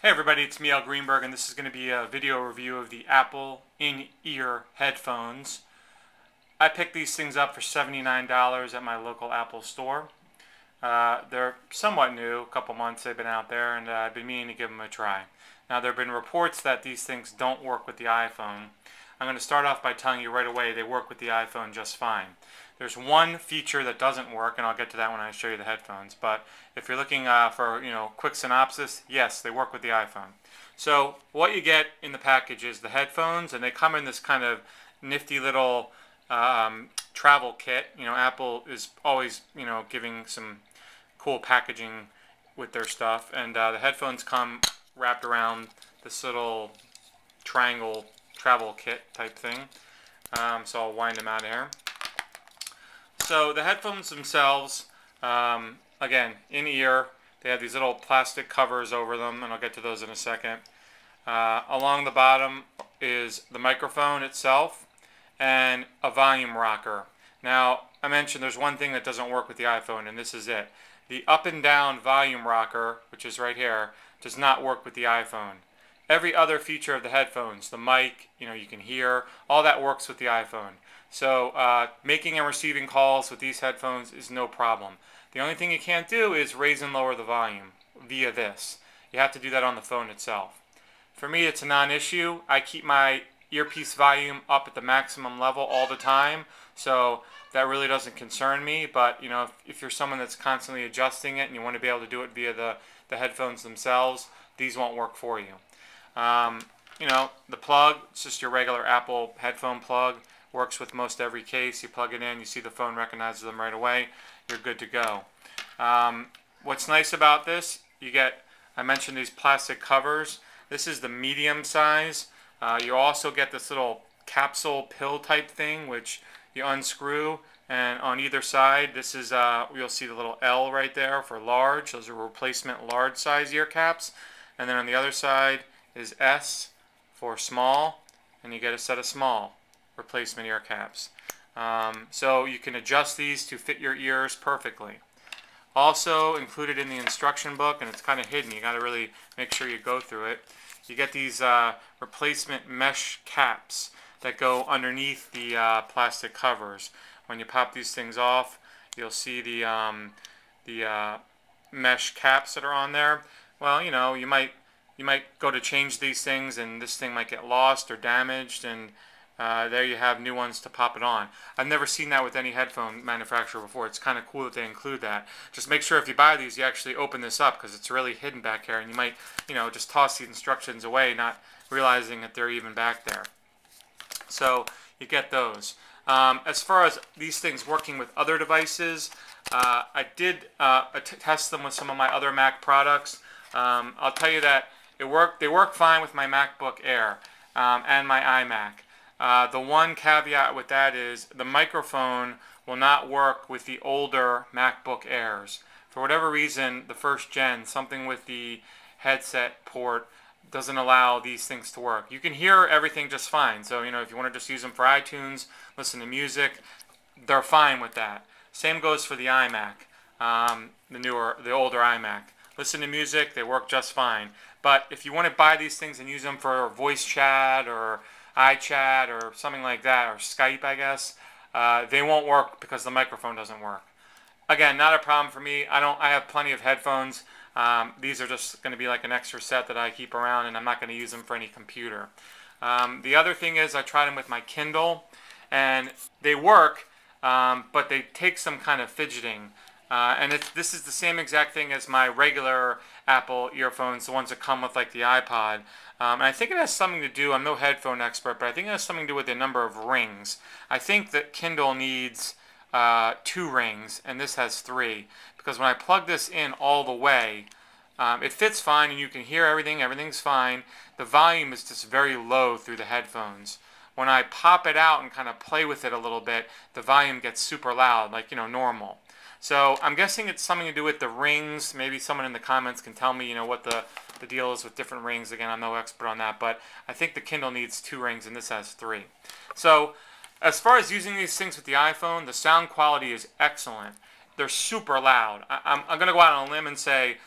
Hey everybody, it's me, Al Greenberg, and this is going to be a video review of the Apple in-ear headphones. I picked these things up for $79 at my local Apple store. They're somewhat new, a couple months they've been out there, and I've been meaning to give them a try. Now there have been reports that these things don't work with the iPhone. I'm going to start off by telling you right away they work with the iPhone just fine. There's one feature that doesn't work, and I'll get to that when I show you the headphones. But if you're looking for quick synopsis, yes, they work with the iPhone. So what you get in the package is the headphones, and they come in this kind of nifty little travel kit. Apple is always giving some cool packaging with their stuff, and the headphones come wrapped around this little triangle travel kit type thing. So I'll wind them out of here. So the headphones themselves, again, in-ear, they have these little plastic covers over them, and I'll get to those in a second. Along the bottom is the microphone itself and a volume rocker. Now, I mentioned there's one thing that doesn't work with the iPhone, and this is it. The up and down volume rocker, which is right here, does not work with the iPhone. Every other feature of the headphones, the mic, you can hear, all that works with the iPhone. So making and receiving calls with these headphones is no problem. The only thing you can't do is raise and lower the volume via this. You have to do that on the phone itself. For me, it's a non-issue. I keep my earpiece volume up at the maximum level all the time, so that really doesn't concern me. But if you're someone that's constantly adjusting it and you want to be able to do it via the headphones themselves, these won't work for you. The plug, it's just your regular Apple headphone plug. Works with most every case. You plug it in, you see the phone recognizes them right away, you're good to go. What's nice about this, I mentioned these plastic covers. This is the medium size. You also get this little capsule pill type thing, which you unscrew, and on either side, this is, you'll see the little L right there for large. Those are replacement large size ear caps. And then on the other side is S for small, and you get a set of small replacement ear caps. So you can adjust these to fit your ears perfectly. Also included in the instruction book, and it's kind of hidden, you got to really make sure you go through it, you get these replacement mesh caps that go underneath the plastic covers. When you pop these things off, you'll see the mesh caps that are on there. Well, you might go to change these things and this thing might get lost or damaged, and there you have new ones to pop it on. I've never seen that with any headphone manufacturer before. It's kind of cool that they include that. Just make sure if you buy these, you actually open this up, because it's really hidden back here, and you might, just toss the instructions away, not realizing that they're even back there. So you get those. As far as these things working with other devices, I did test them with some of my other Mac products. I'll tell you that they work fine with my MacBook Air and my iMac. The one caveat with that is the microphone will not work with the older MacBook Airs. For whatever reason, the first gen, something with the headset port doesn't allow these things to work. You can hear everything just fine. So, if you want to just use them for iTunes, listen to music, they're fine with that. Same goes for the iMac, the older iMac. Listen to music, they work just fine. But if you want to buy these things and use them for voice chat or iChat or something like that, or Skype, I guess, they won't work because the microphone doesn't work. Again, not a problem for me. I have plenty of headphones. These are just going to be like an extra set that I keep around, and I'm not going to use them for any computer. The other thing is I tried them with my Kindle, and they work, but they take some kind of fidgeting. And this is the same exact thing as my regular Apple earphones, the ones that come with like the iPod. And I think it has something to do, I'm no headphone expert, but I think it has something to do with the number of rings. I think that Kindle needs 2 rings, and this has 3. Because when I plug this in all the way, it fits fine and you can hear everything, everything's fine. The volume is just very low through the headphones. When I pop it out and kind of play with it a little bit, the volume gets super loud, like, normal. So I'm guessing it's something to do with the rings. Maybe someone in the comments can tell me, what the deal is with different rings. Again, I'm no expert on that, but I think the Kindle needs 2 rings and this has 3. So as far as using these things with the iPhone, the sound quality is excellent. They're super loud. I'm going to go out on a limb and say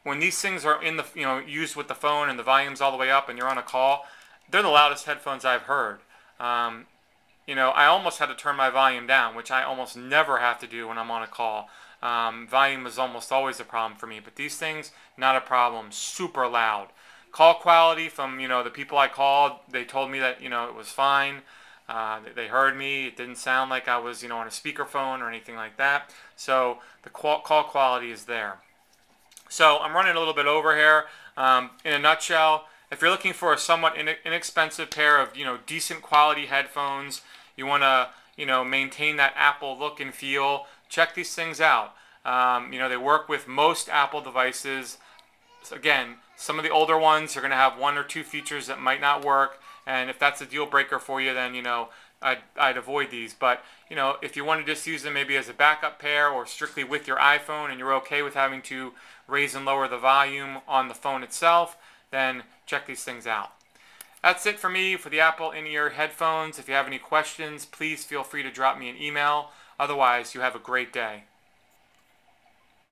when these things are in the, used with the phone and the volume's all the way up and you're on a call, they're the loudest headphones I've heard. I almost had to turn my volume down, which I almost never have to do when I'm on a call. Volume is almost always a problem for me, but these things, not a problem. Super loud. Call quality from, the people I called, they told me that, it was fine. They heard me. It didn't sound like I was, on a speakerphone or anything like that. So the call quality is there. So I'm running a little bit over here. In a nutshell, if you're looking for a somewhat inexpensive pair of, decent quality headphones, you want to, maintain that Apple look and feel, check these things out. They work with most Apple devices. So again, some of the older ones are going to have one or two features that might not work, and if that's a deal breaker for you, then I'd avoid these. But if you want to just use them maybe as a backup pair or strictly with your iPhone, and you're okay with having to raise and lower the volume on the phone itself, then check these things out. That's it for me for the Apple in-ear headphones. If you have any questions, please feel free to drop me an email. Otherwise, you have a great day.